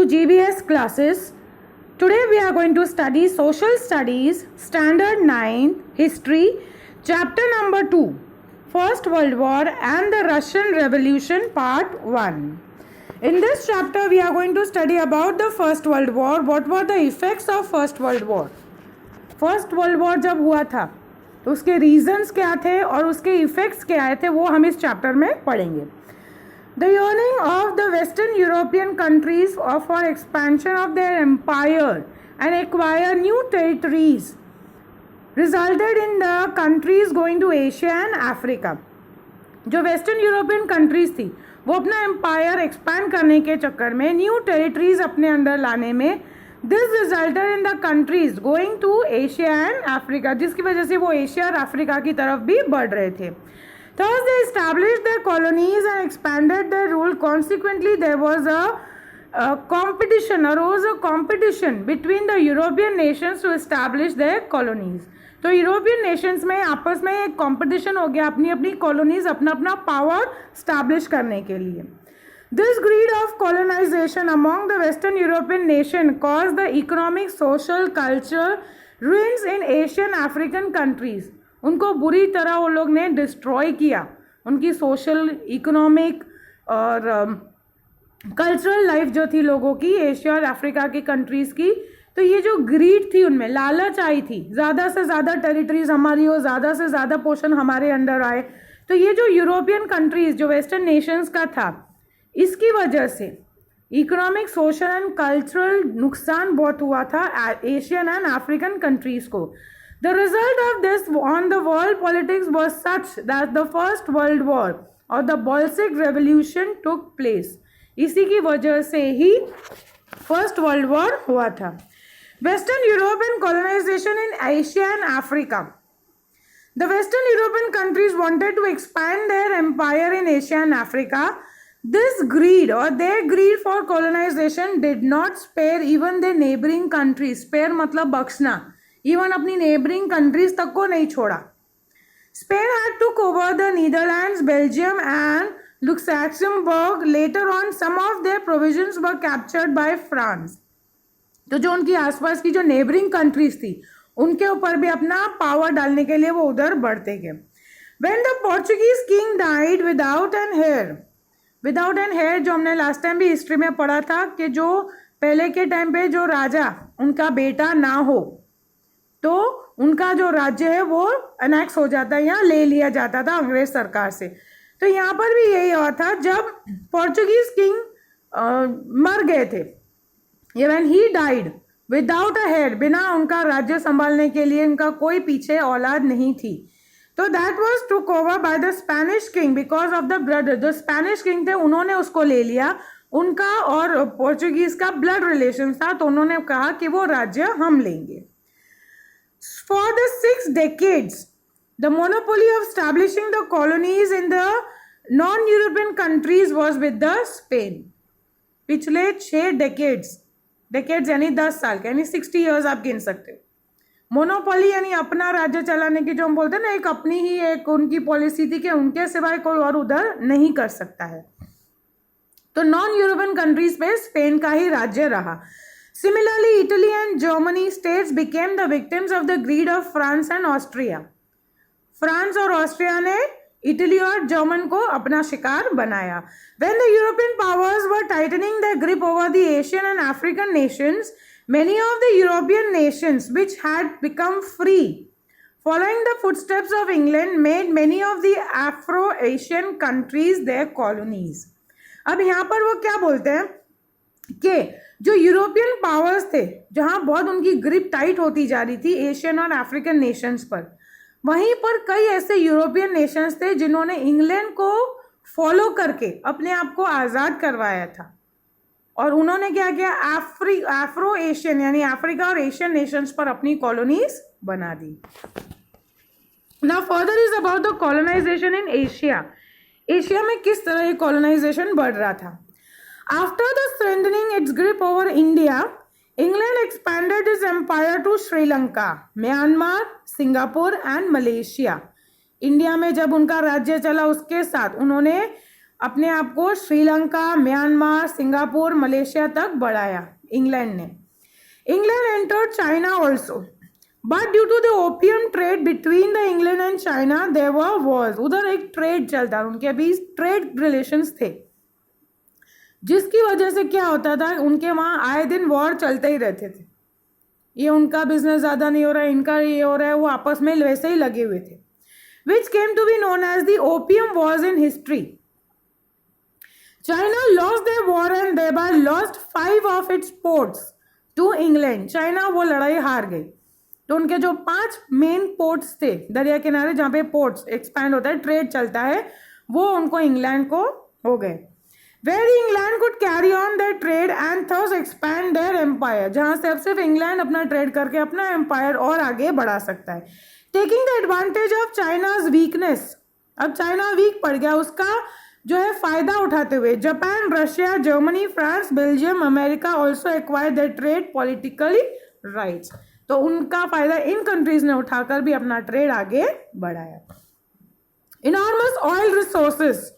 to GBS classes. Today we are going to study Social Studies, Standard 9, History, Chapter number 2, First World War and the Russian Revolution, Part 1. In this chapter we are going to study about the First World War. What were the effects of First World War? First World War जब हुआ था तो उसके reasons क्या थे और उसके effects क्या आए थे वो हम इस चैप्टर में पढ़ेंगे. The yearning of the Western European countries for expansion of their empire and acquire new territories resulted in the countries going to Asia and Africa. जो वेस्टर्न यूरोपियन कंट्रीज थी वो अपना एम्पायर एक्सपैंड करने के चक्कर में न्यू टेरिटरीज अपने अंदर लाने में this resulted in the countries going to Asia and Africa, जिसकी वजह से वो एशिया और अफ्रीका की तरफ भी बढ़ रहे थे. Thus they established their colonies and expanded their rule. Consequently, there was a competition between the European nations to establish their colonies. तो यूरोपियन नेशंस में आपस में एक कंपटीशन हो गया अपनी अपनी कॉलोनीज अपना अपना पावर स्टैब्लिश करने के लिए. This greed of colonisation among the western European nation cause the economic social culture ruins in Asian African countries. उनको बुरी तरह वो लोग ने डिस्ट्रॉय किया, उनकी सोशल इकोनॉमिक और कल्चरल लाइफ जो थी लोगों की एशिया और अफ्रीका की कंट्रीज़ की. तो ये जो ग्रीड थी उनमें लालच आई थी, ज़्यादा से ज़्यादा टेरिटरीज हमारी हो, ज़्यादा से ज़्यादा पोर्शन हमारे अंडर आए. तो ये जो यूरोपियन कंट्रीज़ जो वेस्टर्न नेशंस का था इसकी वजह से इकोनॉमिक सोशल एंड कल्चरल नुकसान बहुत हुआ था एशियन एंड अफ्रीकन कंट्रीज़ को. The result of this on the world politics was such that the First World War or the Bolshevik Revolution took place. इसी की वजह से ही First World War हुआ था. Western European colonization in Asia and Africa. The Western European countries wanted to expand their empire in Asia and Africa. This greed or their greed for colonization did not spare even their neighboring countries. Spare मतलब बख्शना. Even अपनी neighbouring countries तक को नहीं छोड़ा. Spain had took over the Netherlands, Belgium and Luxembourg. Later on some of their provisions were captured by France. तो जो उनकी आसपास की जो नेबरिंग कंट्रीज थी उनके ऊपर भी अपना पावर डालने के लिए वो उधर बढ़ते गए. When the Portuguese king died without an heir, जो हमने लास्ट टाइम भी हिस्ट्री में पढ़ा था कि जो पहले के टाइम पे जो राजा उनका बेटा ना हो तो उनका जो राज्य है वो अनेक्स हो जाता है या ले लिया जाता था अंग्रेज सरकार से. तो यहाँ पर भी यही हुआ था जब पोर्चुगीज किंग मर गए थे. When he died without a head, बिना उनका राज्य संभालने के लिए उनका कोई पीछे औलाद नहीं थी. तो that was took over by the Spanish king because of the blood. जो स्पेनिश किंग थे उन्होंने उसको ले लिया, उनका और पोर्चुगीज का ब्लड रिलेशन था तो उन्होंने कहा कि वो राज्य हम लेंगे. For the 6 decades, the monopoly of establishing the colonies in the non-European countries was with the Spain. पिछले 6 decades यानी 10 साल यानी 60 years आप गिन सकते हो. मोनोपोली यानी अपना राज्य चलाने की जो हम बोलते हैं ना, एक अपनी ही एक उनकी पॉलिसी थी कि उनके सिवाय कोई और उधर नहीं कर सकता है. तो नॉन यूरोपियन कंट्रीज पे स्पेन का ही राज्य रहा. Similarly, Italy and Germany states became the victims of the greed of France and Austria. France और ऑस्ट्रिया ने इटली और जर्मन को अपना शिकार बनाया. When the European powers were tightening their grip over the Asian and African nations, many of the European nations which had become free, following the footsteps of England, made many of the Afro-Asian countries their colonies. अब यहाँ पर वो क्या बोलते हैं कि जो European powers थे जहाँ बहुत उनकी ग्रिप टाइट होती जा रही थी एशियन और अफ्रीकन नेशंस पर, वहीं पर कई ऐसे यूरोपियन नेशंस थे जिन्होंने इंग्लैंड को फॉलो करके अपने आप को आज़ाद करवाया था. और उन्होंने क्या किया, अफ्रो एशियन यानी अफ्रीका और एशियन नेशंस पर अपनी कॉलोनीज बना दी. Now further is about the colonisation in Asia. Asia में किस तरह ये कॉलोनाइजेशन बढ़ रहा था. After the strengthening its grip over India, England expanded its empire to Sri Lanka, Myanmar, Singapore and Malaysia. India में जब उनका राज्य चला उसके साथ उन्होंने अपने आप को श्रीलंका, म्यांमार, सिंगापुर, मलेशिया तक बढ़ाया इंग्लैंड ने. England entered China also, but due to the opium trade between the England and China there were wars. उधर एक ट्रेड चलता, उनके अभी ट्रेड रिलेशंस थे, जिसकी वजह से क्या होता था, उनके वहाँ आए दिन वॉर चलते ही रहते थे. ये उनका बिजनेस ज़्यादा नहीं हो रहा है, इनका ये हो रहा है, वो आपस में वैसे ही लगे हुए थे. Which came to be known as the opium wars in history. China lost their war and thereby lost 5 of its ports to England. China वो लड़ाई हार गई, तो उनके जो 5 मेन पोर्ट्स थे दरिया किनारे, जहाँ पे पोर्ट्स एक्सपैंड होता है, ट्रेड चलता है, वो उनको इंग्लैंड को हो गए. Where England could carry on their trade and thus expand their empire, जहाँ से अब सिर्फ इंग्लैंड अपना ट्रेड करके अपना एम्पायर और आगे बढ़ा सकता है. Taking the advantage of China's weakness, अब चाइना वीक पड़ गया, उसका जो है फायदा उठाते हुए Japan, Russia, Germany, France, Belgium, America also acquire their trade politically rights. तो उनका फायदा इन कंट्रीज ने उठाकर भी अपना ट्रेड आगे बढ़ाया. Enormous oil resources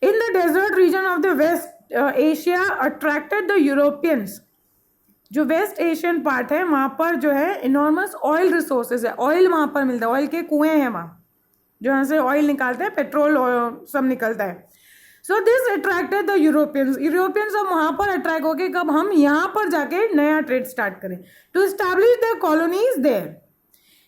in the desert region of the West Asia attracted the Europeans. जो वेस्ट एशियन पार्ट है वहाँ पर जो है इनॉर्मस ऑयल रिसोर्सेज है, ऑयल वहाँ पर मिलता है, ऑयल के कुएं हैं वहाँ, जहाँ से ऑयल निकालते हैं, पेट्रोल सब निकलता है. So this attracted the Europeans. Europeans अब वहाँ पर अट्रैक्ट होके कब हम यहाँ पर जाके नया ट्रेड स्टार्ट करें, to establish the colonies there.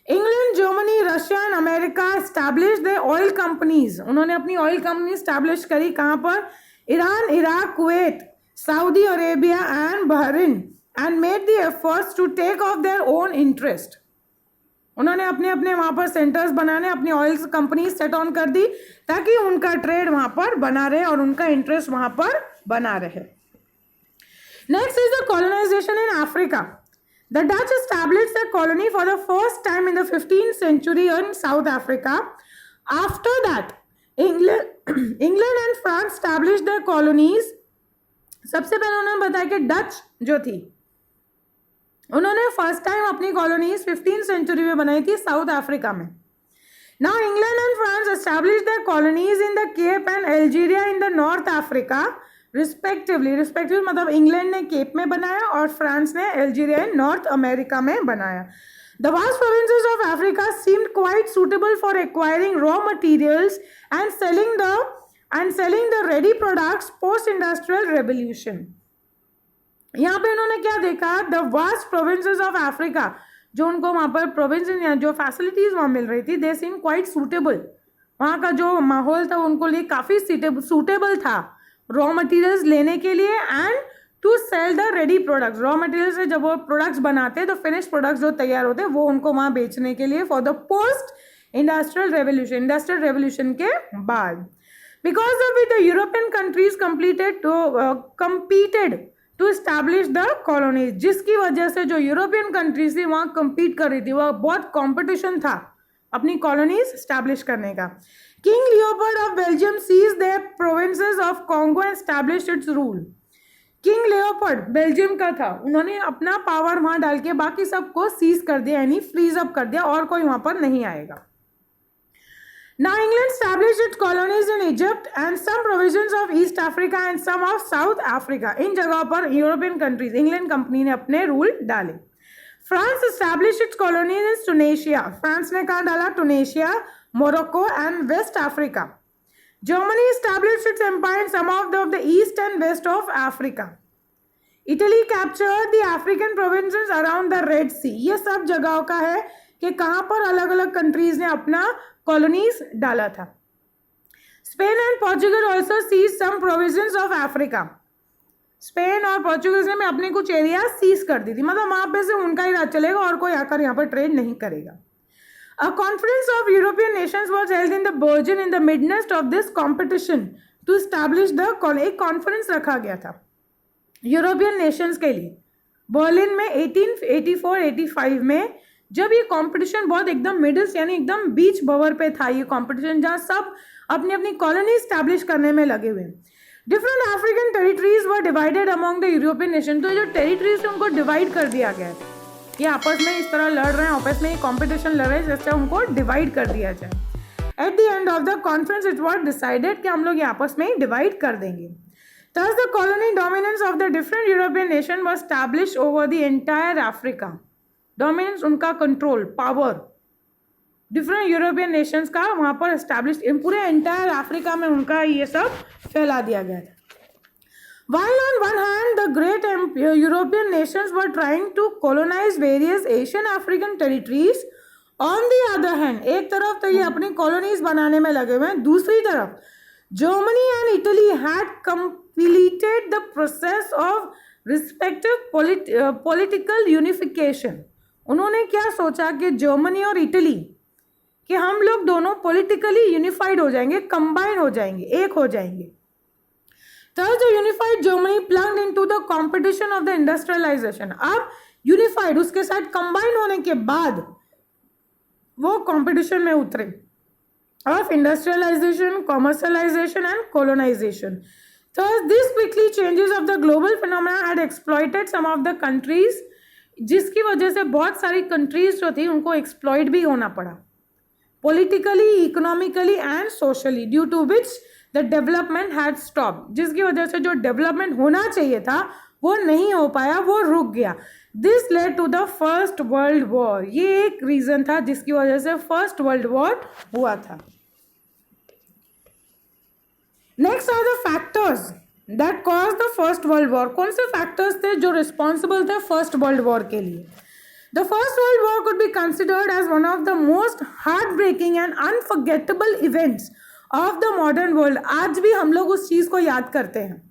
England, Germany, Russia and America establish the oil companies. उन्होंने अपनी ऑयल कंपनी एस्टैब्लिश करी कहाँ पर, Iran, Iraq, Kuwait, Saudi Arabia and Bahrain, and made the efforts to take of their own interest. उन्होंने अपने अपने वहाँ पर सेंटर्स बनाने, अपनी ऑयल कंपनी सेट ऑन कर दी ताकि उनका ट्रेड वहाँ पर बना रहे और उनका इंटरेस्ट वहाँ पर बना रहे. Next is the colonisation in Africa. The Dutch established their colony for the first time in the 15th century in South Africa. After that, England and France established their colonies. सबसे पहले उन्होंने बताया कि Dutch जो थी, उन्होंने first time अपनी colonies 15th century में बनाई थी साउथ अफ्रीका में. Now England and France established their colonies in the Cape and Algeria in the North Africa. Respectively मतलब इंग्लैंड ने केप में बनाया और फ्रांस ने अल्जीरिया एंड नॉर्थ अमेरिका में बनाया. The vast provinces of Africa seemed quite suitable for acquiring raw materials and selling the ready products post industrial revolution. यहाँ पे उन्होंने क्या देखा, the vast provinces of Africa, जो उनको वहाँ पर प्रोविंस जो फैसिलिटीज वहाँ मिल रही थी, दे सीम क्वाइट सूटेबल. वहाँ का जो माहौल था उनको लिए काफ़ी सूटेबल था रॉ मटेरियल्स लेने के लिए and to sell the ready products. Raw material से जब वो प्रोडक्ट्स बनाते हैं तो फिनिश प्रोडक्ट्स जो तैयार होते हैं वो उनको वहाँ बेचने के लिए for the post industrial revolution के बाद. Because of it the European countries competed to establish the colonies. जिसकी वजह से जो यूरोपियन कंट्रीज थी वहाँ compete कर रही थी, वह बहुत कॉम्पिटिशन था अपनी कॉलोनीज एस्टैब्लिश करने का. King Leopold of Belgium seized the provinces of Congo and established its rule. King Leopold Belgium का था, उन्होंने अपना पावर वहां डाल के बाकी सबको सीज कर दिया, यानी फ्रीज अप कर दिया और कोई वहां पर नहीं आएगा. Now England established its colonies in Egypt and some provisions of East Africa and some of South Africa. इन जगहों पर यूरोपियन कंट्रीज, इंग्लैंड कंपनी ने अपने रूल डाले. France established its colonies in Tunisia. France ने कहाँ डाला, टूनेशिया, Morocco and West Africa. Germany established its empire in some of the east and west of Africa. Italy captured the African provinces around the Red Sea. ये सब जगहों का है कि कहाँ पर अलग अलग कंट्रीज ने अपना कॉलोनीज डाला था. Spain and Portugal also seized some provinces of Africa. Spain और पोर्चुगीज ने अपने कुछ एरिया सीज कर दी थी, मतलब वहाँ पे से उनका ही राज चलेगा और कोई आकर यहाँ पर ट्रेड नहीं करेगा. A conference of European nations was held in the Berlin in the midst of this competition to establish the एक कॉन्फ्रेंस रखा गया था यूरोपियन नेशंस के लिए बर्लिन में 1884-85 में, जब ये कंपटीशन बहुत एकदम मिडिल यानी एकदम बीच बवर पे था. ये कंपटीशन जहाँ सब अपनी अपनी कॉलोनी स्टैब्लिश करने में लगे हुए. Different African territories were divided among the European nation. तो जो टेरिटरीज थे उनको डिवाइड कर दिया गया है, ये आपस में इस तरह लड़ रहे हैं, आपस में ये कॉम्पिटिशन लड़ रहे हैं, जिससे उनको डिवाइड कर दिया जाए. Eight the end of the conference it was decided कि हम लोग ये आपस में ही डिवाइड कर देंगे. Thus, the colony dominance of the different European nation was established over the entire Africa. Dominance उनका control, power, different European nations का वहाँ पर established, पूरे entire Africa में उनका ये सब फैला दिया गया था. While on one hand the great European nations were trying to colonize various Asian African territories, on the other hand एक तरफ तो ये अपनी colonies बनाने में लगे हुए हैं, दूसरी तरफ Germany and Italy had completed the process of respective political unification. उन्होंने क्या सोचा कि जर्मनी और इटली कि हम लोग दोनों पॉलिटिकली यूनिफाइड हो जाएंगे, कंबाइन हो जाएंगे, एक हो जाएंगे. Thus the unified Germany plunged into the competition of the industrialization. अब यूनिफाइड उसके साथ कंबाइन होने के बाद वो कंपटीशन में उतरे of industrialization, commercialization and colonization. Thus, these quickly changes of the global phenomena had exploited some of the countries, जिसकी वजह से बहुत सारी countries जो थी उनको exploit भी होना पड़ा politically, economically and socially, due to which the development had stopped. जिसकी वजह से जो development होना चाहिए था वो नहीं हो पाया, वो रुक गया. This led to the First World War. ये एक reason था जिसकी वजह से First World War हुआ था. Next are the factors that caused the First World War. कौन से factors थे जो responsible थे First World War के लिए? The First World War could be considered as one of the most heartbreaking and unforgettable events of the modern world. आज भी हम लोग उस चीज़ को याद करते हैं.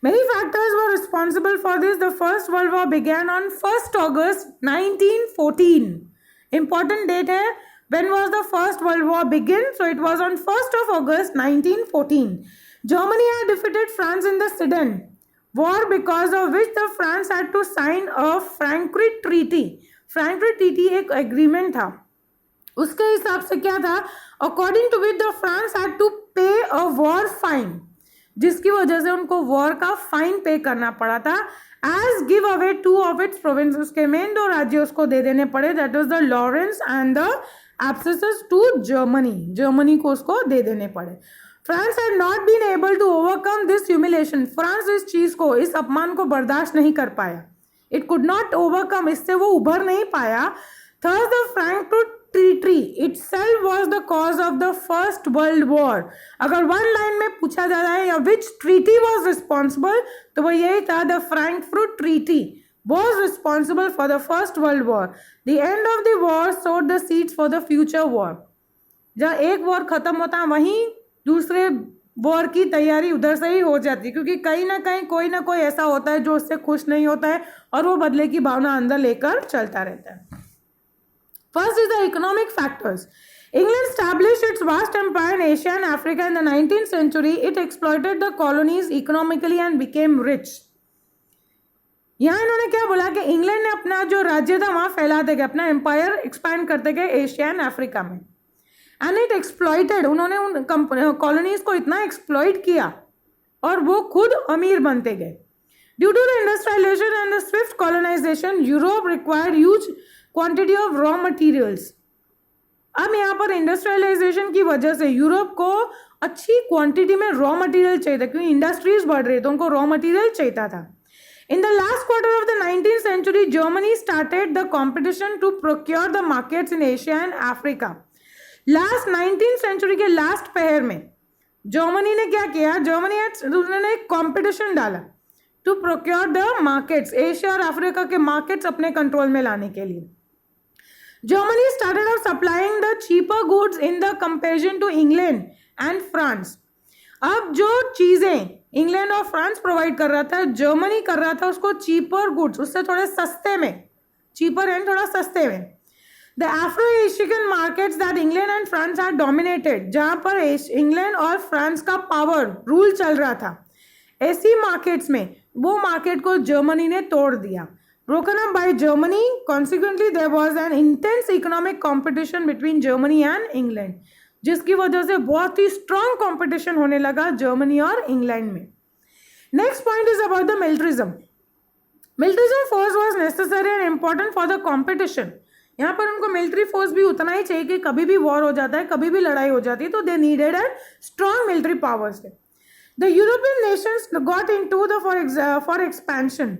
Many factors were responsible for this. The First World War began on 1st August 1914. Important date है. When was the First World War begin? So it was on 1st of August 1914. Germany had defeated France in the Sedan War, because of which the France had to sign a Frankfurt Treaty. Frankfurt Treaty एक agreement था. उसके हिसाब से क्या था? According to which the France had to pay a war fine, जिसकी वजह से उनको वॉर का फाइन पे करना पड़ा था. As give away 2 of its provinces, के मेन 2 राज्य उसको दे देने पड़े. That was the Lawrence and the Alsace to Germany. Germany को उसको दे देने पड़े. France had not been able to overcome this humiliation. France इस चीज को, इस अपमान को बर्दाश्त नहीं कर पाया. It could not overcome, इससे वो उभर नहीं पाया. Thus the Frankfurt Treaty itself was the cause of the First World War. अगर one line में पूछा जा रहा है या which treaty was responsible, तो वो यही था, the Frankfurt Treaty was responsible for the First World War. The end of the war sowed the seeds for the future war. जहाँ एक वॉर खत्म होता है वहीं दूसरे वॉर की तैयारी उधर से ही हो जाती है, क्योंकि कहीं ना कहीं कोई ना कोई ऐसा होता है जो उससे खुश नहीं होता है और वो बदले की भावना अंदर लेकर चलता रहता है. First is the economic factors. England established its vast empire in Asia and Africa in the 19th century. It exploited the colonies economically and became rich. यहाँ इन्होंने क्या बोला कि इंग्लैंड ने अपना जो राज्य था वहाँ फैलाते गए, अपना एम्पायर एक्सपैंड करते गए एशिया एंड अफ्रीका में. एंड इट एक्सप्लॉइटेड, उन्होंने उन कॉलोनीज को इतना एक्सप्लॉइट किया और वो खुद अमीर बनते गए. Due to the industrialisation and the swift colonisation, Europe required huge quantity of raw materials. अब यहाँ पर इंडस्ट्रियलाइजेशन की वजह से यूरोप को अच्छी क्वांटिटी में रॉ मटेरियल चाहिए था, क्योंकि इंडस्ट्रीज बढ़ रही तो उनको रॉ मटेरियल चाहिए था. In the last quarter of the 19th century, Germany started the competition to procure the markets in Asia and Africa. Last 19th century के last पहर में जर्मनी ने क्या किया? जर्मनी ने एक competition डाला to procure the markets, Asia और अफ्रीका के markets अपने कंट्रोल में लाने के लिए. Germany started out supplying the cheaper goods in the comparison to England and France. अब जो चीजें इंग्लैंड और फ्रांस प्रोवाइड कर रहा था, जर्मनी कर रहा था उसको चीपर गुड्स, उससे थोड़े सस्ते में, चीपर एंड थोड़ा सस्ते में. The Afro Asian markets that England and France are dominated, जहाँ पर इंग्लैंड और फ्रांस का पावर रूल चल रहा था, ऐसी मार्केट्स में वो मार्केट को जर्मनी ने तोड़ दिया. broken up by Germany, consequently there was an intense economic competition between Germany and England, जिसकी वजह से बहुत ही स्ट्रॉन्ग कंपटीशन होने लगा जर्मनी और इंग्लैंड में. Next point is about the militarism. Militarism force was necessary and important for the competition. यहाँ पर उनको मिलिट्री फोर्स भी उतना ही चाहिए कि कभी भी वॉर हो जाता है, कभी भी लड़ाई हो जाती है, तो they needed a strong military powers. The European Nations got into the for expansion.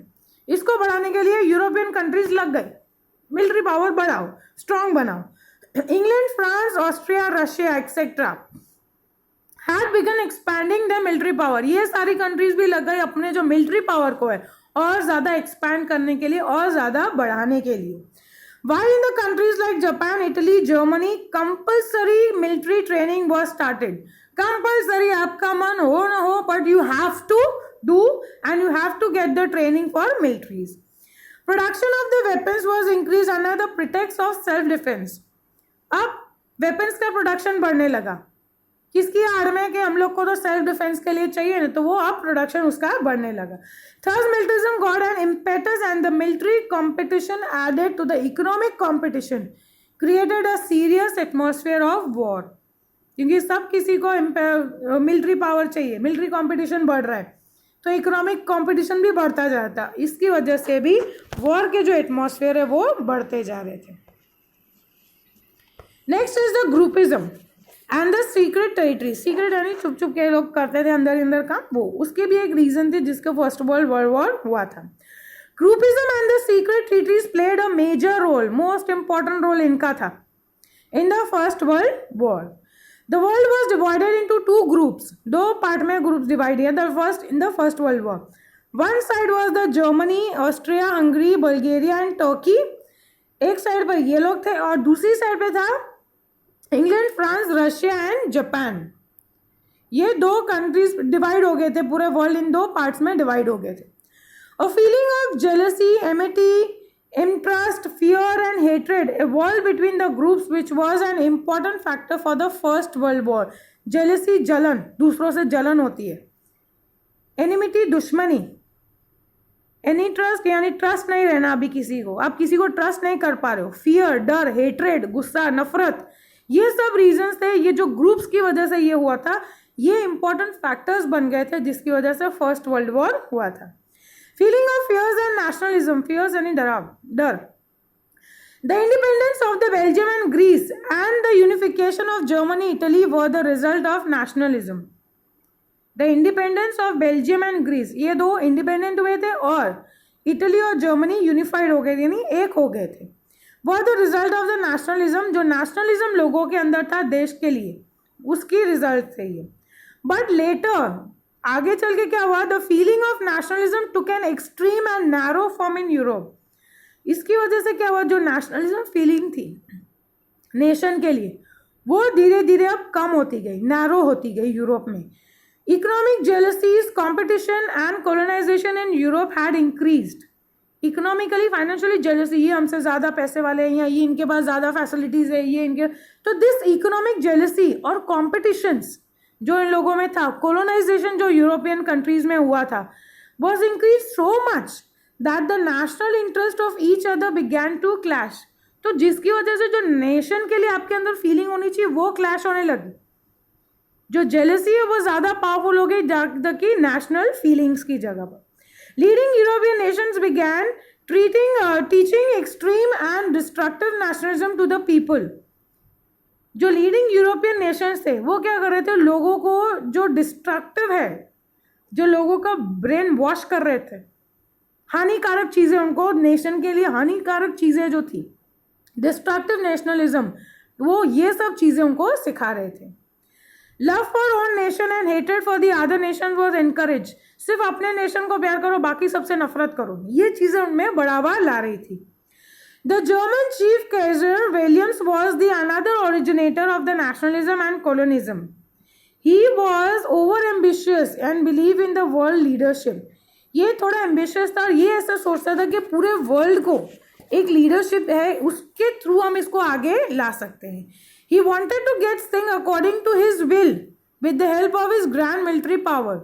इसको बढ़ाने के लिए यूरोपियन कंट्रीज लग गए, मिलिट्री पावर बढ़ाओ, स्ट्रॉन्ग बनाओ। England, France, Austria, Russia etcetera had begun expanding the military power. ये सारी कंट्रीज भी लग गई अपने जो मिलिट्री पावर को है और ज्यादा एक्सपैंड करने के लिए और ज्यादा बढ़ाने के लिए। While in the countries like Japan, Italy, Germany, compulsory military training was started. Compulsory, आपका मन हो ना हो, but you have to do and you have to get the training for militaries. Production of the weapons was increased under the pretext of self-defense. अब weapons का production बढ़ने लगा, किसकी आड़ में कि हम लोग को तो सेल्फ डिफेंस के लिए चाहिए ना, तो वो अब प्रोडक्शन उसका बढ़ने लगा। Thus militarism got an impetus and the military competition added to the economic competition created a serious atmosphere of war. क्योंकि सब किसी को मिलिट्री पावर चाहिए, मिलिट्री कंपटीशन बढ़ रहा है, तो इकोनॉमिक कंपटीशन भी बढ़ता जाता है। इसकी वजह से भी वॉर के जो एटमॉस्फेयर है वो बढ़ते जा रहे थे। Next is the groupism and the secret territory. Secret यानी छुप छुप के लोग करते थे अंदर अंदर का, वो उसके भी एक रीजन थे जिसका फर्स्ट वर्ल्ड वॉर हुआ था। Groupism and the secret territories played a major role, most important role इनका था in the first world war. The world was divided into two groups, दो पार्ट में ग्रुप्स डिवाइड किया। The first world war one side was the Germany, Austria, Hungary, Bulgaria and Turkey. एक side पर ये लोग थे और दूसरी साइड पे था England, France, Russia and Japan. ये दो कंट्रीज डिवाइड हो गए थे, पूरे वर्ल्ड इन दो पार्ट्स में डिवाइड हो गए थे। A feeling of jealousy, Amity, interest, fear and hatred evolved between the groups which was an important factor for the first world war. Jealousy जलन, दूसरों से जलन होती है। एनिमिटी दुश्मनी, एनी ट्रस्ट यानी ट्रस्ट नहीं रहना अभी किसी को, आप किसी को ट्रस्ट नहीं कर पा रहे हो। फियर डर, हेट्रेड गुस्सा, नफरत, ये सब रीजंस थे। ये जो ग्रुप्स की वजह से ये हुआ था, ये इंपॉर्टेंट फैक्टर्स बन गए थे जिसकी वजह से फर्स्ट वर्ल्ड वॉर हुआ था। Feeling of fears and nationalism, fears यानी डर। The independence of the Belgium and Greece and the unification of Germany, Italy were the result of nationalism. The independence of Belgium and Greece, ये दो independent हुए थे और Italy और Germany unified हो गए थे, यानी एक हो गए थे। Was the result of the nationalism, जो नेशनलिज्म लोगों के अंदर था देश के लिए, उसकी रिजल्ट थे ये। बट लेटर आगे चल के क्या हुआ, the feeling of nationalism took an extreme and narrow form in Europe. इसकी वजह से क्या हुआ, जो नेशनलिज्म फीलिंग थी नेशन के लिए, वो धीरे धीरे अब कम होती गई, नैरो होती गई यूरोप में। Economic jealousies, competition and colonisation in Europe had increased. Economically, financially jealousy, ये हमसे ज़्यादा पैसे वाले हैं या ये इनके पास ज़्यादा फैसिलिटीज़ है, ये इनके, तो दिस इकोनॉमिक जेलसी और कॉम्पिटिशन्स जो इन लोगों में था, कोलोनाइजेशन जो यूरोपियन कंट्रीज में हुआ था, was increase so much that the national interest of each other began to clash. तो जिसकी वजह से जो नेशन के लिए आपके अंदर फीलिंग होनी चाहिए वो क्लैश होने लगी। जो जेलसी है वो ज़्यादा पावरफुल हो गई कि नेशनल फीलिंग्स की जगह पर। Leading European nations began teaching extreme and destructive nationalism to the people. जो लीडिंग यूरोपियन नेशंस थे वो क्या कर रहे थे, लोगों को जो डिस्ट्रक्टिव है, जो लोगों का ब्रेन वॉश कर रहे थे, हानिकारक चीज़ें, उनको नेशन के लिए हानिकारक चीज़ें जो थी, डिस्ट्रक्टिव नेशनलिज्म, वो ये सब चीज़ें उनको सिखा रहे थे। Love for own nation and hated for the other nation was encourage. सिर्फ अपने नेशन को प्यार करो, बाकी सबसे नफरत करो, ये चीज़ें उनमें बढ़ावा ला रही थी। The German chief Kaizer Williams was the another originator of the nationalism and colonialism. He was over ambitious and believe in the world leadership. ये थोड़ा एम्बिशियस था और ये ऐसा सोचता था कि पूरे वर्ल्ड को एक लीडरशिप है, उसके थ्रू हम इसको आगे ला सकते हैं। He wanted to get things according to his will with the help of his grand military power.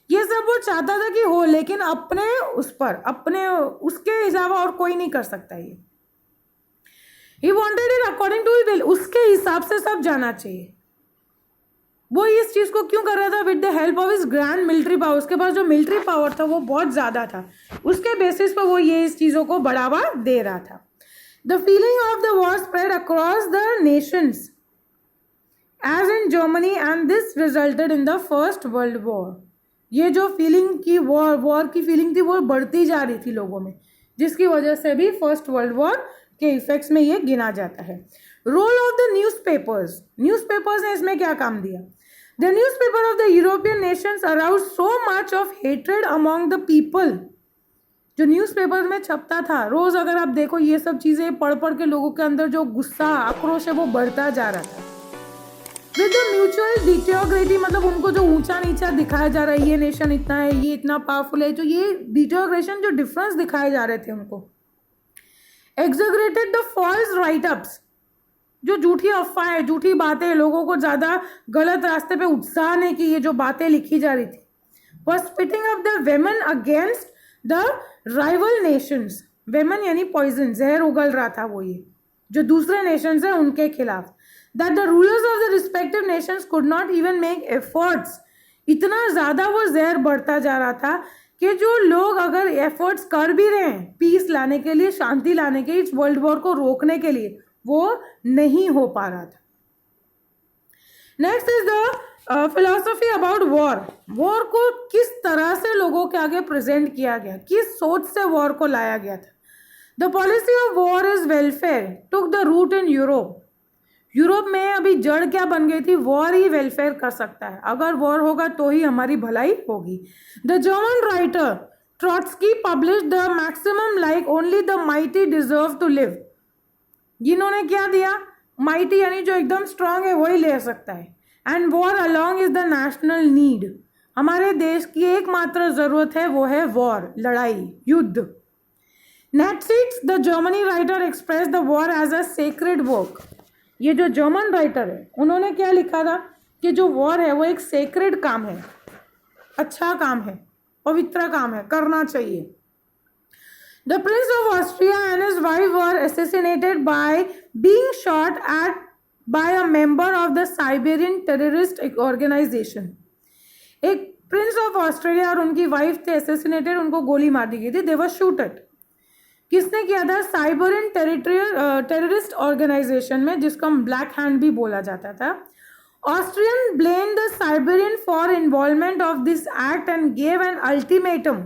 ये सब वो चाहता था कि हो, लेकिन अपने उस पर, अपने उसके हिसाब और कोई नहीं कर सकता ये। He wanted it according to his will, उसके हिसाब से सब जाना चाहिए। वो इस चीज़ को क्यों कर रहा था, with the help of his grand military power. उसके पास जो मिलिट्री पावर था वो बहुत ज़्यादा था, उसके बेसिस पर वो ये इस चीज़ों को बढ़ावा दे रहा था। The feeling of the war spread across the nations, as in Germany, and this resulted in the First World War. ये जो फीलिंग की वॉर की फीलिंग थी वो बढ़ती जा रही थी लोगों में, जिसकी वजह से भी फर्स्ट वर्ल्ड वॉर के इफेक्ट्स में ये गिना जाता है. Role of the newspapers. Newspapers ने इसमें क्या काम दिया? The newspaper of the European nations arouse so much of hatred among the people. जो न्यूज़पेपर में छपता था रोज, अगर आप देखो ये सब चीजें पढ़ पढ़ के लोगों के अंदर जो गुस्सा आक्रोश है वो बढ़ता जा रहा था. विद द म्यूचुअल डिटेरियोरेटिंग, मतलब उनको जो ऊंचा नीचा दिखाया जा रहा है, ये नेशन इतना है, ये इतना पावरफुल है, जो ये डिटेरियोरेशन, जो डिफरेंस दिखाए जा रहे थे उनको. एग्जैगरेटेड द फॉल्स राइटअप्स, जो झूठी अफवाहें, झूठी बातें, लोगों को ज्यादा गलत रास्ते पे उकसाने की ये जो बातें लिखी जा रही थी. was spitting up the women against the rival nations. women यानी पॉइजन, जहर उगल रहा था वो, ये जो दूसरे नेशंस हैं उनके खिलाफ. that the rulers of the respective nations could not even make efforts. इतना ज़्यादा वो जहर बढ़ता जा रहा था कि जो लोग अगर एफर्ट्स कर भी रहे हैं पीस लाने के लिए, शांति लाने के लिए, इस वर्ल्ड वॉर को रोकने के लिए, वो नहीं हो पा रहा था. Next is the philosophy about war. War को किस तरह से लोगों के आगे प्रेजेंट किया गया, किस सोच से वॉर को लाया गया था. The policy of war is welfare took the root in Europe. Europe में अभी जड़ क्या बन गई थी? वॉर ही वेलफेयर कर सकता है, अगर वॉर होगा तो ही हमारी भलाई होगी. The German writer Trotsky publish the maximum like only the mighty deserve to live. जिन्होंने क्या दिया? माइटी यानी जो एकदम स्ट्रांग है वही ले सकता है. And war along is the national need. हमारे देश की एकमात्र जरूरत है वो है वॉर, लड़ाई, युद्ध. Nietzsche the Germany writer expresses the war as a sacred work. ये जो जर्मन राइटर है उन्होंने क्या लिखा था कि जो वॉर है वो एक सेक्रेड काम है, अच्छा काम है, पवित्र काम है, करना चाहिए. The Prince of Austria and his wife were assassinated by being shot at by a member of the Siberian terrorist organization. एक प्रिंस ऑफ ऑस्ट्रेलिया और उनकी वाइफ थे assassinated, उनको गोली मार दी गई थी. they were shot. किसने किया था? साइबेरियन टेररिस्ट ऑर्गेनाइजेशन में, जिसको हम ब्लैक हैंड भी बोला जाता था. Austrian blame the Siberian for involvement of this act and gave an ultimatum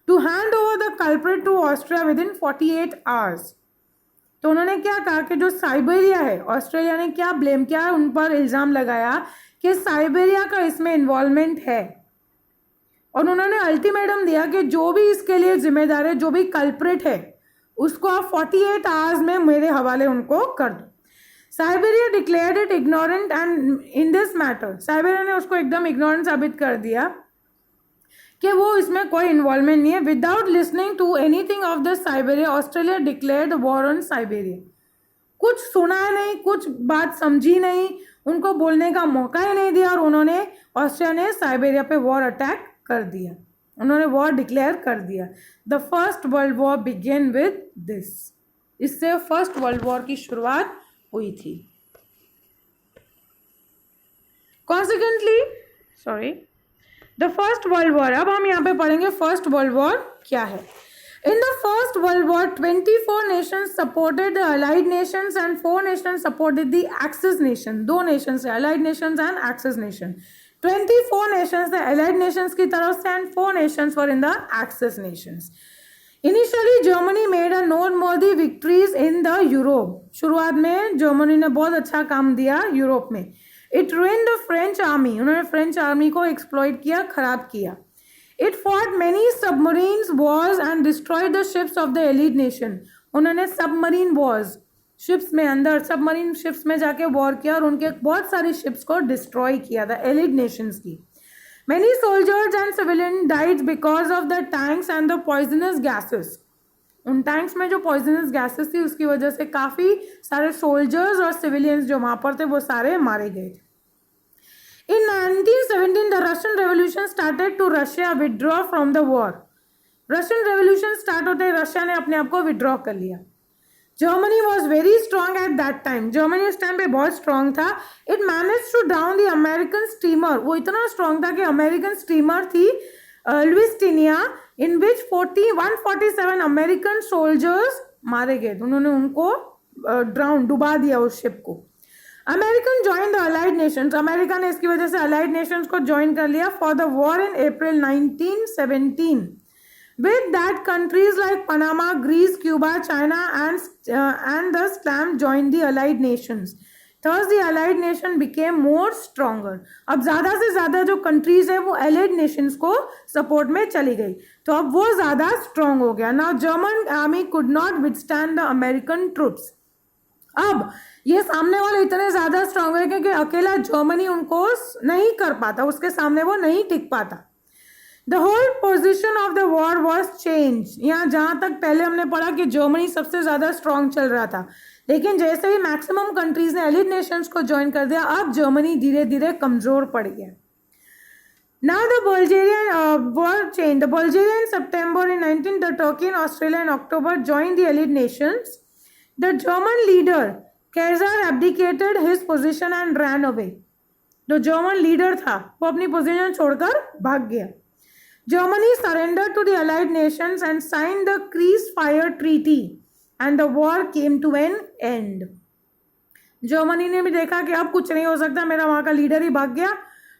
to hand over the culprit to Austria within 48 hours. तो उन्होंने क्या कहा कि जो साइबेरिया है, ऑस्ट्रेलिया ने क्या ब्लेम किया, उन पर इल्ज़ाम लगाया कि साइबेरिया का इसमें इन्वॉल्वमेंट है, और उन्होंने अल्टीमेटम दिया कि जो भी इसके लिए जिम्मेदार है, जो भी कल्प्रिट है, उसको आप 48 hours में मेरे हवाले उनको कर दो. Siberia declared it ignorant and in this matter. Siberia ने उसको एकदम इग्नोरेंट साबित कर दिया कि वो इसमें कोई इन्वॉल्वमेंट नहीं है. Without listening to anything of the Siberia, Australia declared war on Siberia. कुछ सुना नहीं, कुछ बात समझी नहीं, उनको बोलने का मौका ही नहीं दिया, और उन्होंने, ऑस्ट्रिया ने साइबेरिया पे वॉर अटैक कर दिया, उन्होंने वॉर डिक्लेयर कर दिया. The first world war began with this. इससे फर्स्ट वर्ल्ड वॉर की शुरुआत हुई थी. Consequently the first world war. अब हम यहाँ पे पढ़ेंगे फर्स्ट वर्ल्ड वॉर क्या है. इन the first world war 24 nations supported the allied Nations and 4 nations supported the axis nation. 2 nations है, allied Nations and axis nation. 24 nations थे allied nations की तरफ से and 4 nations were in the Axis nations. Initially Germany made a noteworthy victories in the Europe. शुरुआत में Germany ने बहुत अच्छा काम दिया यूरोप में. It ruined the French army. उन्होंने फ्रेंच आर्मी को एक्सप्लॉइट किया, खराब किया. It fought many submarines wars and destroyed the ships of the allied nation. उन्होंने सबमरीन वॉर्स, शिप्स में अंदर सबमरीन शिप्स में जाके वॉर किया और उनके बहुत सारी शिप्स को डिस्ट्रॉय किया था एलिड नेशंस की. Many soldiers and civilians died because of the tanks and the poisonous gases. उन टैंक्स में जो पॉइजनस गैसेस थी उसकी वजह से काफ़ी सारे सोल्जर्स और सिविलियंस जो वहाँ पर थे वो सारे मारे गए थे. In 1917 the Russian Revolution started to Russia withdraw from the war. Russian revolution start होते ही रशिया ने अपने आप को विड्रॉ कर लिया. Germany was very strong at that time. Germany उस टाइम पे बहुत स्ट्रॉन्ग था. It manage to down the American steamer. वो इतना स्ट्रॉन्ग था कि अमेरिकन स्टीमर थी लुइस्टिनिया, इन विच 147 अमेरिकन सोल्जर्स मारे गए, उन्होंने उनको डुबा दिया उस शिप को। American join the allied Nations, America ने इसकी वजह से अलाइड नेशंस को ज्वाइन कर लिया for the war in April 1917। With that, countries like Panama, Greece, Cuba, China, and the Islam joined the Allied nations. Thus, the Allied nation became more stronger. अब ज़्यादा से ज़्यादा जो countries है वो Allied nations को support में चली गई, तो अब वो ज़्यादा strong हो गया. Now, German army could not withstand the American troops. अब ये सामने वाले इतने ज़्यादा strong है कि अकेला जर्मनी उनको नहीं कर पाता, उसके सामने वो नहीं टिक पाता. The whole position of the war was changed. यहाँ जहाँ तक पहले हमने पढ़ा कि जर्मनी सबसे ज़्यादा स्ट्रॉन्ग चल रहा था, लेकिन जैसे ही मैक्सिमम कंट्रीज ने एलिड नेशंस को ज्वाइन कर दिया, अब जर्मनी धीरे धीरे कमज़ोर पड़ गया. Now the Bulgarian war changed. The Bulgaria in September in 19, the Turkey and Australia in October joined the allied nations. The German leader Kaiser abdicated his position and ran away. जो German leader था वो अपनी position छोड़कर भाग गया. Germany surrendered to the Allied nations and signed the ceasefire treaty, and the war came to an end. Germany ने भी देखा कि अब कुछ नहीं हो सकता, मेरा वहाँ का लीडर ही भाग गया,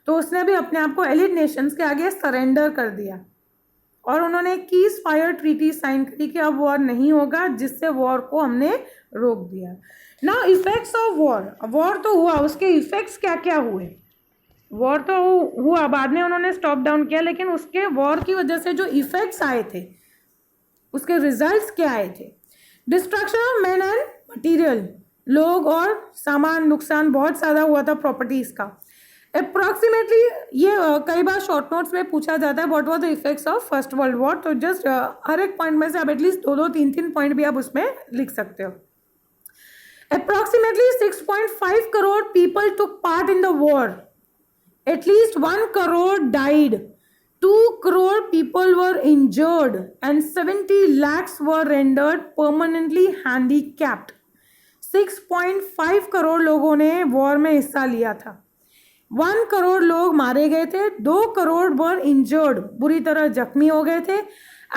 तो उसने भी अपने आप को एलिड नेशंस के आगे सरेंडर कर दिया और उन्होंने कीस फायर ट्रीटी साइन करी कि अब वॉर नहीं होगा, जिससे वॉर को हमने रोक दिया. Now effects of war, war तो हुआ, उसके इफेक्ट्स क्या क्या हुए. वॉर तो हुआ, बाद में उन्होंने स्टॉप डाउन किया, लेकिन उसके वॉर की वजह से जो इफेक्ट्स आए थे, उसके रिजल्ट्स क्या आए थे. Destruction of man and material, लोग और सामान नुकसान बहुत ज़्यादा हुआ था प्रॉपर्टीज़ का. अप्रॉक्सीमेटली ये कई बार शॉर्ट नोट्स में पूछा जाता है what was the effects of first world war, तो जस्ट हर एक पॉइंट में से आप एटलीस्ट 2-2, 3-3 पॉइंट भी आप उसमें लिख सकते हो. Approximately 6.5 crore people took part in the war. At least 1 crore died, 2 crore people were injured, and 70 lakhs were rendered permanently handicapped. 6.5 crore लोगों ने वॉर में हिस्सा लिया था. 1 करोड़ लोग मारे गए थे, 2 करोड़ were injured, बुरी तरह जख्मी हो गए थे,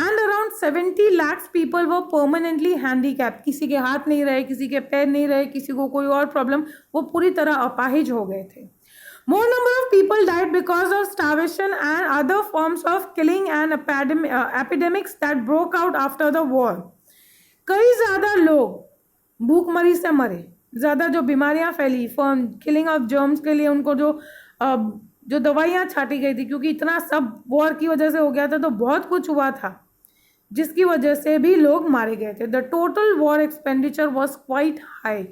and around 70 lakhs people were permanently handicapped. किसी के हाथ नहीं रहे, किसी के पैर नहीं रहे, किसी को कोई और प्रॉब्लम, वो पूरी तरह अपाहिज हो गए थे. More number of people died because of starvation and other forms of killing and epidemics that broke out after the war. कई ज़्यादा लोग भूखमरी से मरे, ज़्यादा जो बीमारियां फैली, फॉर किलिंग ऑफ जर्म्स के लिए उनको जो दवाइयाँ छाटी गई थी, क्योंकि इतना सब वॉर की वजह से हो गया था, तो बहुत कुछ हुआ था जिसकी वजह से भी लोग मारे गए थे. The total war expenditure was quite high.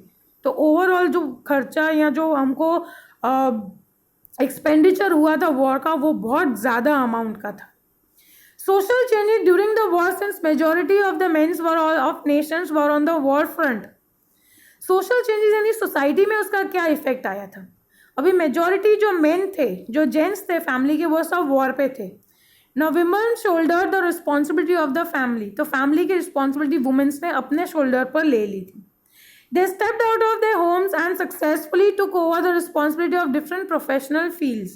तो ओवरऑल जो खर्चा या जो हमको एक्सपेंडिचर हुआ था वॉर का, वो बहुत ज़्यादा अमाउंट का था. Social changes during the war, since majority of the mens were of nations were on the war front. Social changes यानी सोसाइटी में उसका क्या इफेक्ट आया था. अभी मेजॉरिटी जो मेन थे, जो जेंट्स थे फैमिली के, वो सब वॉर पे थे. Now women shoulder the responsibility of the family, तो फैमिली की रिस्पॉन्सिबिलिटी वुमेन्स ने अपने शोल्डर पर ले ली थी. They stepped out of their homes and successfully took over the responsibility of different professional fields.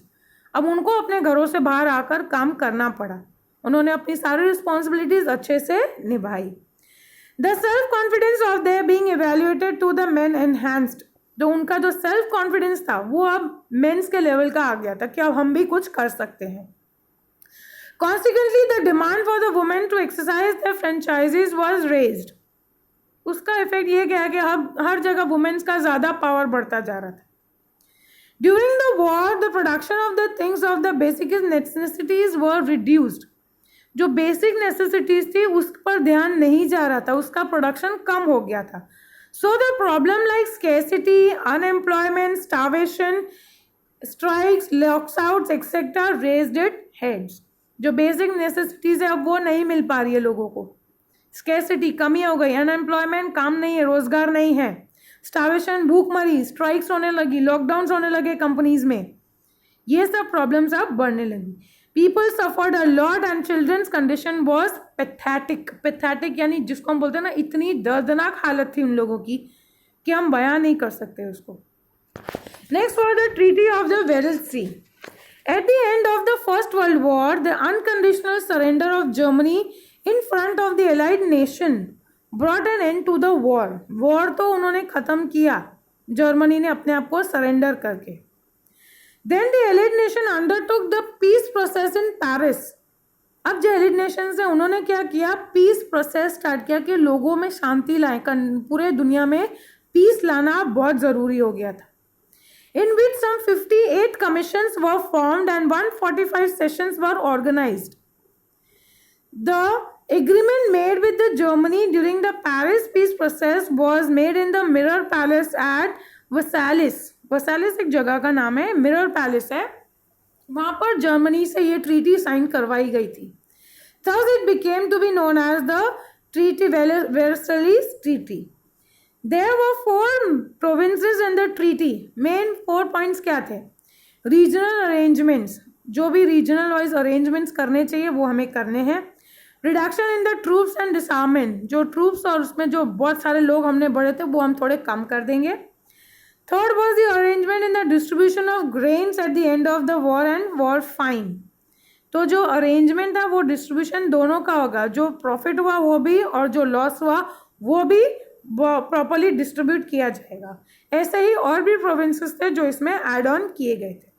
अब उनको अपने घरों से बाहर आकर काम करना पड़ा, उन्होंने अपनी सारी रिस्पॉन्सिबिलिटीज अच्छे से निभाई. The self confidence of their being evaluated to the men enhanced. जो उनका जो सेल्फ कॉन्फिडेंस था वो अब मेंस के लेवल का आ गया था कि अब हम भी कुछ कर सकते हैं. Consequently, the demand for the women to exercise their franchises was raised. उसका इफेक्ट ये क्या है कि अब हर जगह वुमेन्स का ज़्यादा पावर बढ़ता जा रहा था. During the war the production of the things of the basic necessities were reduced. जो बेसिक नेसेसिटीज थी उस पर ध्यान नहीं जा रहा था, उसका प्रोडक्शन कम हो गया था. So the problem like scarcity, unemployment, starvation, strikes, lockouts etcetera raised it heads. जो बेसिक नेसेसिटीज है अब वो नहीं मिल पा रही है लोगों को. स्केर्सिटी, कमी हो गई, अनएम्प्लॉयमेंट, काम नहीं है, रोजगार नहीं है, स्टार्वेशन, भूखमरी, स्ट्राइक्स होने लगी, लॉकडाउन होने लगे कंपनीज में, ये सब प्रॉब्लम्स अब बढ़ने लगी. People suffered a lot and childrens condition was pathetic. Pathetic यानी जिसको हम बोलते हैं ना, इतनी दर्दनाक हालत थी उन लोगों की कि हम बयान नहीं कर सकते उसको. Next was the treaty of the Versailles. At the end of the first world war the unconditional surrender of Germany in front of the allied nation brought an end to the war तो उन्होंने ख़त्म किया Germany ने अपने आप को surrender करके। Then the allied nation undertook the peace process in Paris. अब जो एलाइड नेशंस है उन्होंने क्या किया, पीस प्रोसेस स्टार्ट किया कि लोगों में शांति लाए, पूरे दुनिया में पीस लाना बहुत ज़रूरी हो गया था। In which some 58 commissions were formed and 145 sessions were organized. The agreement made with the Germany during the Paris peace process was made in the Mirror Palace at Versailles. Versailles एक जगह का नाम है, मिरर पैलेस है, वहाँ पर Germany से ये ट्रीटी साइन करवाई गई थी। Thus it became to be known as the Treaty Versailles Treaty. There were 4 provinces in the treaty. Main 4 points क्या थे? Regional arrangements, जो भी regional wise arrangements करने चाहिए वो हमें करने हैं। Reduction in the troops and disarmament, जो troops और उसमें जो बहुत सारे लोग हमने बढ़े थे वो हम थोड़े कम कर देंगे। Third was the arrangement in the distribution of grains at the end of the war and war fine. तो जो अरेंजमेंट था वो डिस्ट्रीब्यूशन दोनों का होगा, जो प्रॉफिट हुआ वो भी और जो लॉस हुआ वो भी प्रॉपरली डिस्ट्रीब्यूट किया जाएगा। ऐसे ही और भी प्रोविंसेस थे जो इसमें एड ऑन किए गए थे।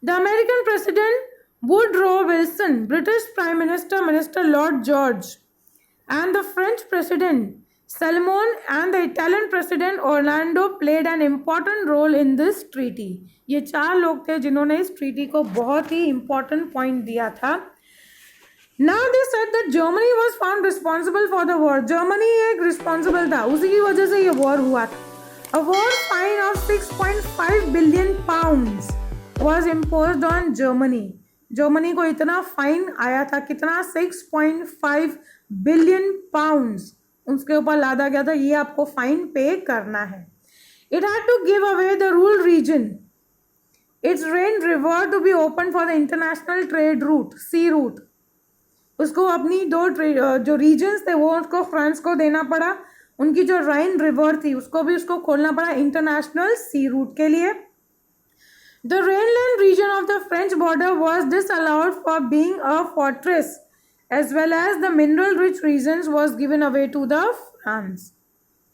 The American president Woodrow Wilson, British prime minister Lord George, and the French president Salmon and the Italian president Orlando played an important role in this treaty. ये 4 लोग थे जिन्होंने इस ट्रीटी को बहुत ही इम्पॉर्टेंट पॉइंट दिया था। Now they said that Germany was found responsible for the war. Germany एक responsible था, उसी की वजह से ये war हुआ था। A war fine of 6.5 billion pounds was imposed on Germany. Germany को इतना फाइन आया था, कितना 6.5 बिलियन पाउंड्स उसके ऊपर लादा गया था, ये आपको फाइन पे करना है। It had to give away the Ruhr region, its Rhine river to be open for the international trade route, sea route. उसको अपनी 2 जो रीजन्स थे वो उसको फ्रांस को देना पड़ा, उनकी जो राइन रिवर थी उसको भी उसको खोलना पड़ा इंटरनेशनल सी रूट के लिए। The Rhineland region of the French border was disallowed for being a fortress as well as the mineral rich regions was given away to the France.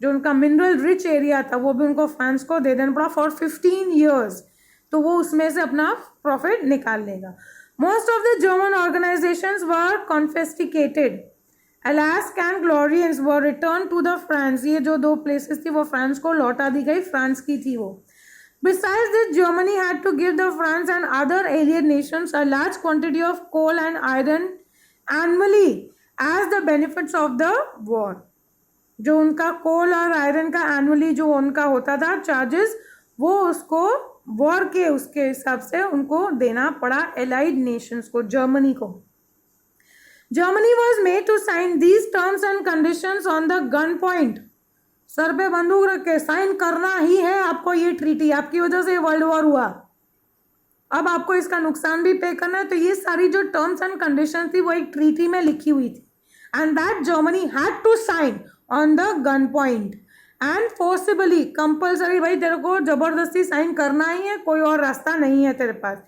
जो उनका मिनरल रिच एरिया था वो भी उनको France को दे देना पड़ा फॉर 15 years, तो वो उसमें से अपना प्रॉफिट निकाल लेगा। Most of the German organizations were confiscated. Alaska and Glorians were returned to the France. ये जो 2 places थी वो फ्रांस को लौटा दी गई, फ्रांस की थी वो। Besides this, Germany had to give the France and other allied nations a large quantity of coal and iron annually as the benefits of the war. जो उनका कोल और आयरन का एनुअली जो उनका होता था चार्जेस, वो उसको वॉर के उसके हिसाब से उनको देना पड़ा एलाइड नेशंस को, जर्मनी को। Germany was made to sign these terms and conditions on the gun point. सर पे बंदूक रख के साइन करना ही है आपको ये ट्रीटी, आपकी वजह से वर्ल्ड वॉर हुआ, अब आपको इसका नुकसान भी पे करना है। तो ये सारी जो टर्म्स एंड कंडीशंस थी वो एक ट्रीटी में लिखी हुई थी, and that Germany had to sign on the gun point and forcibly, compulsory, भाई तेरे को जबरदस्ती साइन करना ही है, कोई और रास्ता नहीं है तेरे पास।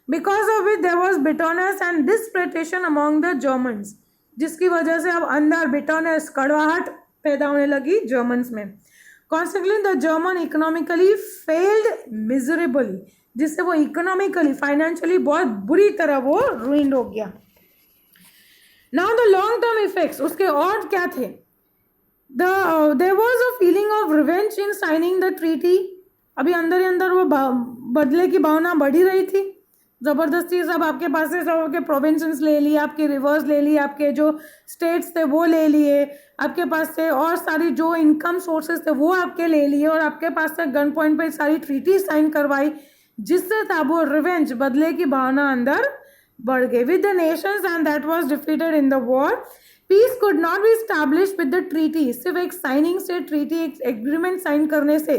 Because of it there was bitterness and desperation among the Germans, जिसकी वजह से अब अंदर बिटरनेस, कड़वाहट पैदा होने लगी जर्मन्स में। Consequently the German economically failed miserably, जिससे वो इकोनॉमिकली फाइनेंशियली बहुत बुरी तरह वो रुइंड हो गया। Now the long term effects, उसके और क्या थे? there was a feeling of revenge in signing the treaty. अभी अंदर ही अंदर वो बदले की भावना बढ़ी रही थी, ज़बरदस्ती सब आपके पास से सब आपके प्रोविंसेस ले लिए, आपके रिवर्स ले लिए, आपके जो स्टेट्स थे वो ले लिए, आपके पास से और सारी जो इनकम सोर्सेज थे वो आपके ले लिए, और आपके पास से गन पॉइंट पे सारी ट्रीटी साइन करवाई, जिससे था वो रिवेंज, बदले की भावना अंदर बढ़ गई with the nations, and that was defeated in the war. Peace could not be established with the treaty, सिर्फ एक साइनिंग से, ट्रीटी एक एग्रीमेंट साइन करने से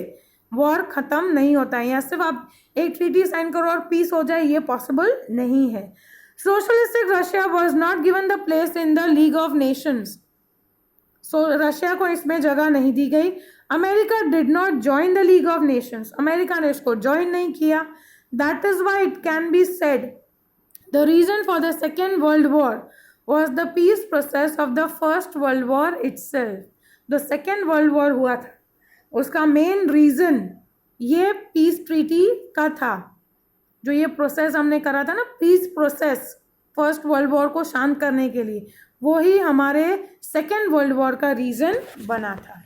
वॉर खत्म नहीं होता है, या सिर्फ आप एक ट्रीटी साइन करो और पीस हो जाए, ये पॉसिबल नहीं है। Socialistic Russia was not given the place in the League of Nations, so Russia को इसमें जगह नहीं दी गई। America did not join the League of Nations, America ने इसको ज्वाइन नहीं किया। That is why it can be said the reason for the second world war was the peace process of the First World War itself. The Second World War हुआ था, उसका main reason ये peace treaty का था. जो ये process हमने करा था ना, peace process first world war को शांत करने के लिए, वो ही हमारे सेकेंड वर्ल्ड वॉर का रीज़न बना था.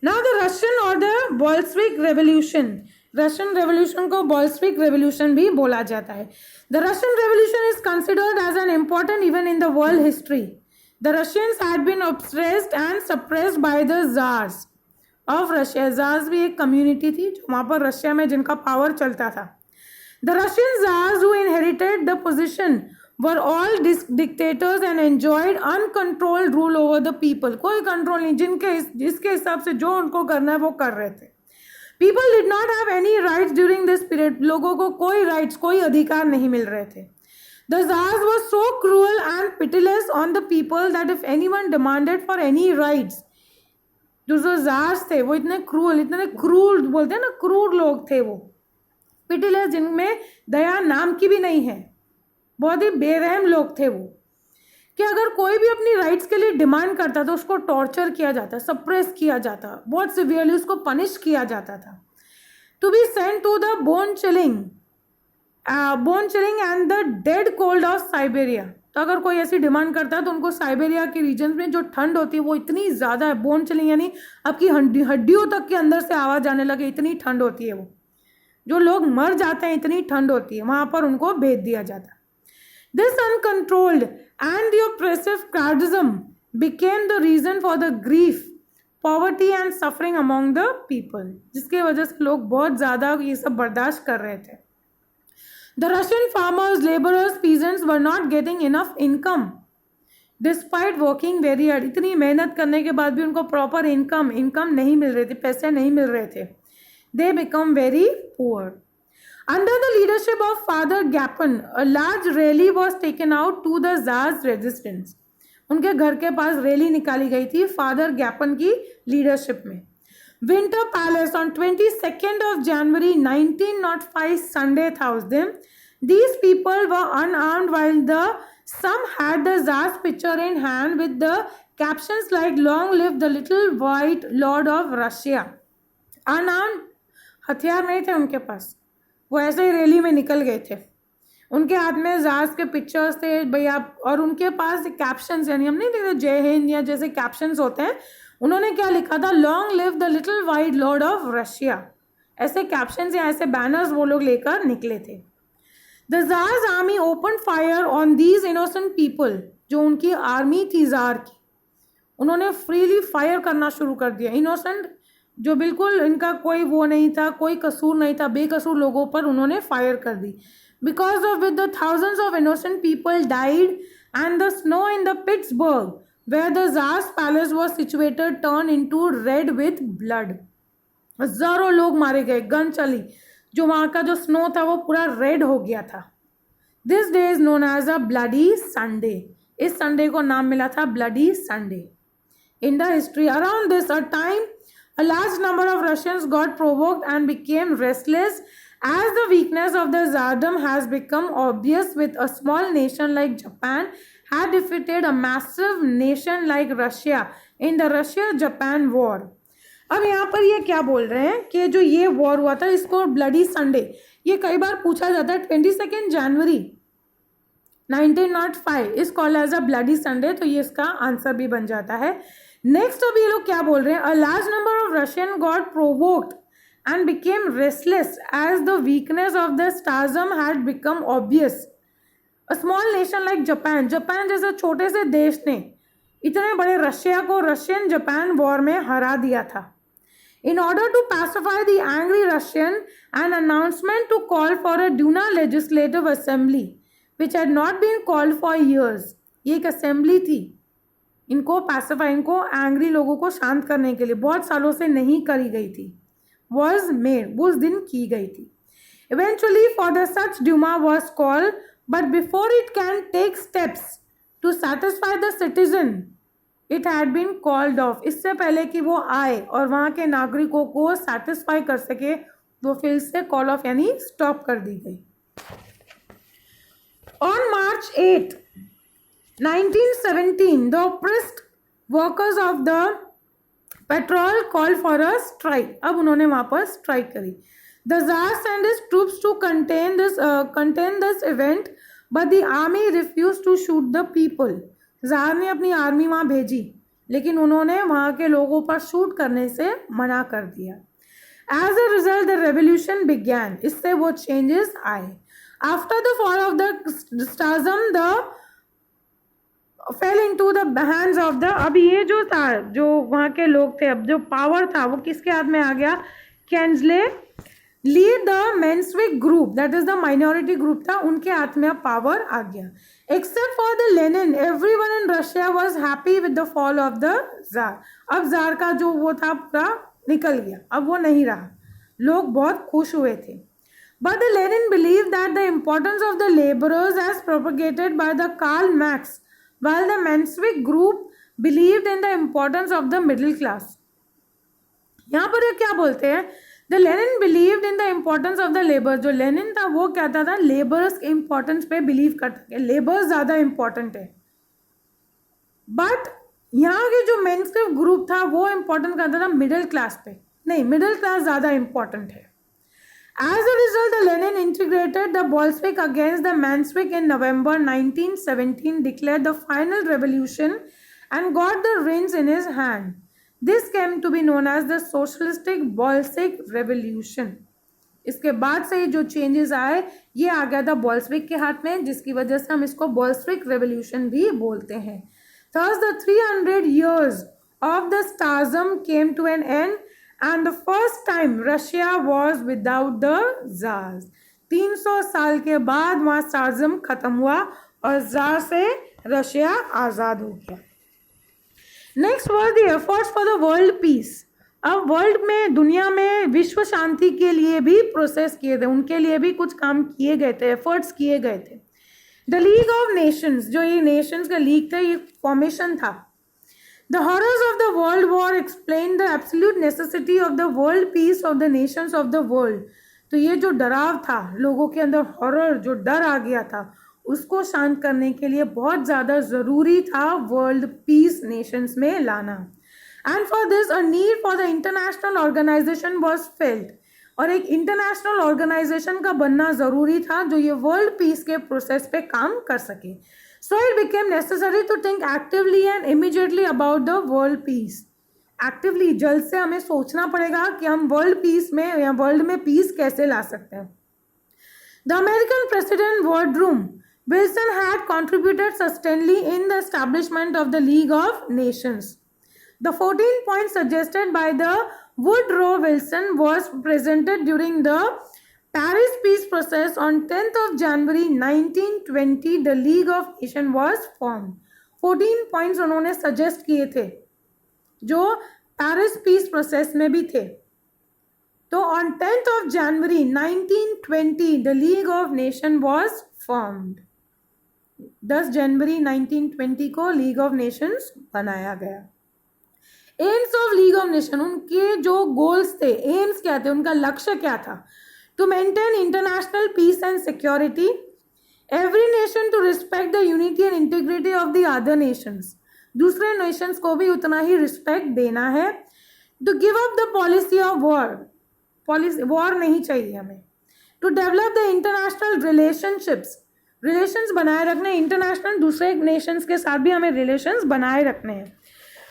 Now the Russian or the Bolshevik Revolution. Russian revolution को बोल्शेविक रेवोल्यूशन भी बोला जाता है. The Russian revolution is considered as an important event in the world history. The Russians had been obsessed and suppressed by the tsars of Russia. Tsars भी एक community थी जो वहाँ पर रशिया में जिनका पावर चलता था. The Russian tsars who inherited the position were all dictators and enjoyed uncontrolled rule over the people. कोई कंट्रोल नहीं, जिसके हिसाब से जो उनको करना है वो कर रहे थे. People did not have any rights during this period. लोगों को कोई rights, कोई अधिकार नहीं मिल रहे थे. The Tsars were so cruel and pitiless on the people that if anyone demanded for any rights, जो Tsars थे वो इतने क्रूर बोलते हैं ना, क्रूर लोग थे वो, pitiless जिनमें दया नाम की भी नहीं है, बहुत ही बेरहम लोग थे वो, कि अगर कोई भी अपनी राइट्स के लिए डिमांड करता तो उसको टॉर्चर किया जाता, सप्रेस किया जाता, बहुत सिवियरली उसको पनिश किया जाता था. To be sent to the bone chilling and the dead cold of Siberia. तो अगर कोई ऐसी डिमांड करता है तो उनको साइबेरिया के रीजन में जो ठंड होती है वो इतनी ज़्यादा है, बोन चिलिंग यानी आपकी हड्डियों तक के अंदर से आवाज़ आने लगे, इतनी ठंड होती है वो, जो लोग मर जाते हैं इतनी ठंड होती है, वहाँ पर उनको भेज दिया जाता. This uncontrolled and the oppressive crowdism became the reason for the grief, poverty and suffering among the people, जिसके वजह से लोग बहुत ज़्यादा ये सब बर्दाश्त कर रहे थे. The Russian farmers, laborers, peasants were not getting enough income despite working very hard. इतनी मेहनत करने के बाद भी उनको प्रॉपर इनकम नहीं मिल रही थी, पैसे नहीं मिल रहे थे. They become very poor. Under the leadership of Father Gapon, a large rally was taken out to the Tsar's resistance. उनके घर के पास रैली निकाली गई थी फादर गैपन की लीडरशिप में. Winter palace on 22nd of January 1905 Sunday था उस दिन. These people were unarmed while some had the Tsar's picture in hand with the captions like "Long live the little white lord of Russia." Unarmed, हथियार नहीं थे उनके पास, वो ऐसे ही rally में निकल गए थे. उनके हाथ में ज़ार्स के पिक्चर्स थे भैया, और उनके पास कैप्शंस, यानी हम नहीं देखते जय हिंद या जैसे कैप्शंस होते हैं, उन्होंने क्या लिखा था, long live the little white lord of Russia. ऐसे कैप्शंस या ऐसे बैनर्स वो लोग लेकर निकले थे. The tsar's army open fire on these innocent people. जो उनकी आर्मी थी ज़ार की, उन्होंने फ्रीली फायर करना शुरू कर दिया. इनोसेंट, जो बिल्कुल इनका कोई वो नहीं था, कोई कसूर नहीं था, बेकसूर लोगों पर उन्होंने फायर कर दी. Because of with the thousands of innocent people died and the snow in the Petersburg where the tsar's palace was situated turn into red with blood. हजारों लोग मारे गए, गन चली, जो वहाँ का जो स्नो था वो पूरा रेड हो गया था. This day is known as a bloody Sunday. इस संडे को नाम मिला था bloody Sunday. In the history around this time a large number of Russians got provoked and became restless as the weakness of the Tsardom has become obvious, with a small nation like Japan had defeated a massive nation like Russia in the Russia-Japan war. अब यहाँ पर ये क्या बोल रहे हैं कि जो ये वॉर हुआ था इसको ब्लडी संडे, ये कई बार पूछा जाता है. 22 January 1905 is called as a bloody Sunday, तो ये इसका आंसर भी बन जाता है. नेक्स्ट अब ये लोग क्या बोल रहे हैं, a large number of Russian got provoked and became restless as the weakness of the स्टार्जम had become obvious. A small nation like Japan, Japan जैसे छोटे से देश ने इतने बड़े रशिया को रशियन जापान वॉर में हरा दिया था. In order to pacify the angry Russian, an announcement to call for a Duma legislative assembly, which had not been called for years. ये एक असेंबली थी, इनको पैसिफाई, इनको एंग्री लोगों को शांत करने के लिए बहुत सालों से नहीं करी गई थी, was made, वो उस दिन की गई थी. Eventually for the such Duma was called, but before it can take steps to satisfy the citizen, it had been called off. इससे पहले कि वो आए और वहाँ के नागरिकों को सेटिस्फाई कर सके, वो फिर से कॉल ऑफ यानी स्टॉप कर दी गई। On March 8, 1917 the oppressed workers of the petrol call for a strike. अब उन्होंने वहां पर स्ट्राइक करी। The tsar send his troops to contain this event but the army refuse to shoot the people. Tsar ने अपनी army वहां भेजी लेकिन उन्होंने वहां के लोगों पर शूट करने से मना कर दिया। As a result the revolution began, इससे वो चेंजेस आए। After the fall of the स्टाजम the fell into the hands of the, अब ये जो था, जो वहाँ के लोग थे, अब जो पावर था वो किसके हाथ में आ गया? Kerensky lead the Menshevik group, that is the minority group था, उनके हाथ में अब पावर आ गया। Except for the Lenin everyone in Russia was happy with the fall of the tsar. अब जार का जो वो था पूरा निकल गया, अब वो नहीं रहा, लोग बहुत खुश हुए थे। But the Lenin believed that the importance of the laborers as propagated by the Karl Marx, while the Menshevik group believed in the importance of the middle class. यहाँ पर ये क्या बोलते हैं? The Lenin believed in the importance of the labor. जो Lenin था वो कहता था लेबर्स के इम्पोर्टेंस पे बिलीव करता है, लेबर ज़्यादा इम्पोर्टेंट है। बट यहाँ के जो मेंशविक ग्रुप था वो इम्पोर्टेंट करता था मिडिल क्लास पे, नहीं, मिडिल क्लास ज़्यादा इम्पोर्टेंट है। As a result, the Lenin integrated the Bolshevik against the Menshevik in November 1917, declared the final revolution and got the reins in his hand. This came to be known as the Socialistic Bolshevik Revolution. इसके बाद से जो changes आए ये आ गया था Bolshevik के हाथ में, जिसकी वजह से हम इसको बोल्शेविक रेवोल्यूशन भी बोलते हैं। Thus the 300 years of the Tsar came to an end and the first time Russia was without the Tsars. 300 साल के बाद वहाँ स्टारजम खत्म हुआ और जार से रशिया आज़ाद हो गया। Next was the efforts for the world piece. अब वर्ल्ड में, दुनिया में विश्व शांति के लिए भी प्रोसेस किए थे, उनके लिए भी कुछ काम किए गए थे, एफर्ट्स किए गए थे। द लीग ऑफ नेशंस, जो ये नेशंस का लीग था, ये फॉर्मेशन था। The horrors of the world war explain the absolute necessity of the world peace of the nations of the world. तो ये जो डराव था, लोगों के अंदर हॉरर, जो डर आ गया था, उसको शांत करने के लिए बहुत ज़्यादा ज़रूरी था वर्ल्ड पीस नेशंस में लाना। And for this a need for the international organisation was felt, और एक इंटरनेशनल ऑर्गेनाइजेशन का बनना ज़रूरी था जो ये वर्ल्ड पीस के प्रोसेस पे काम कर सके। So it became necessary to think actively and immediately about the world peace. Actively, जल्द से हमें सोचना पड़ेगा कि हम वर्ल्ड पीस में या वर्ल्ड में पीस कैसे ला सकते हैं। The American President Woodrow Wilson had contributed substantially in the establishment of the League of Nations. The 14 points suggested by the Woodrow Wilson was presented during the Paris peace process on 10th of January 1920. The League of Nations was formed. 14 points उन्होंने suggest किए थे जो Paris peace process में भी थे। तो on 10th of January 1920 the League of Nations was formed. 10 जनवरी 1920 को league of Nations बनाया गया। AIIMS of league of nation, उनके जो गोल्स थे, एम्स क्या थे, उनका लक्ष्य क्या था? To maintain international peace and security, every nation to respect the unity and integrity of the other nations. दूसरे nations को भी उतना ही respect देना है। To give up the policy of war, war नहीं चाहिए हमें। To develop the international relationships, relations बनाए रखने, international दूसरे nations के साथ भी हमें relations बनाए रखने हैं।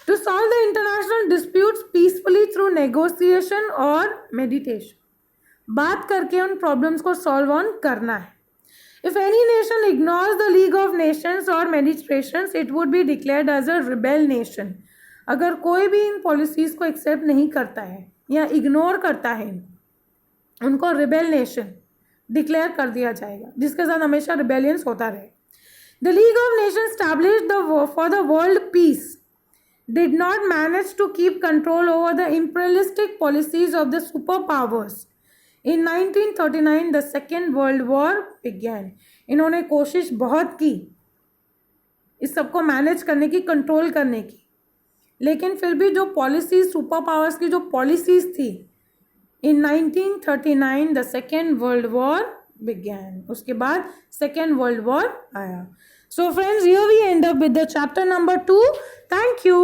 To solve the international disputes peacefully through negotiation और meditation, बात करके उन प्रॉब्लम्स को सॉल्व ऑन करना है। If any nation ignores the League of Nations और mediations it would be declared as a rebel nation. अगर कोई भी इन पॉलिसीज को एक्सेप्ट नहीं करता है या इग्नोर करता है, उनको रिबेल नेशन डिक्लेयर कर दिया जाएगा, जिसके साथ हमेशा रिबेलियंस होता रहे। The League of Nations established for the world peace did not manage to keep control over the imperialistic policies of the super powers. In 1939 the Second World War began. इन्होंने कोशिश बहुत की इस सबको मैनेज करने की, कंट्रोल करने की, लेकिन फिर भी जो पॉलिसीज, सुपर पावर्स की जो पॉलिसीज थी, in 1939 the second world war began, उसके बाद सेकेंड वर्ल्ड वॉर आया. So friends, here we end up with the chapter number 2. Thank you.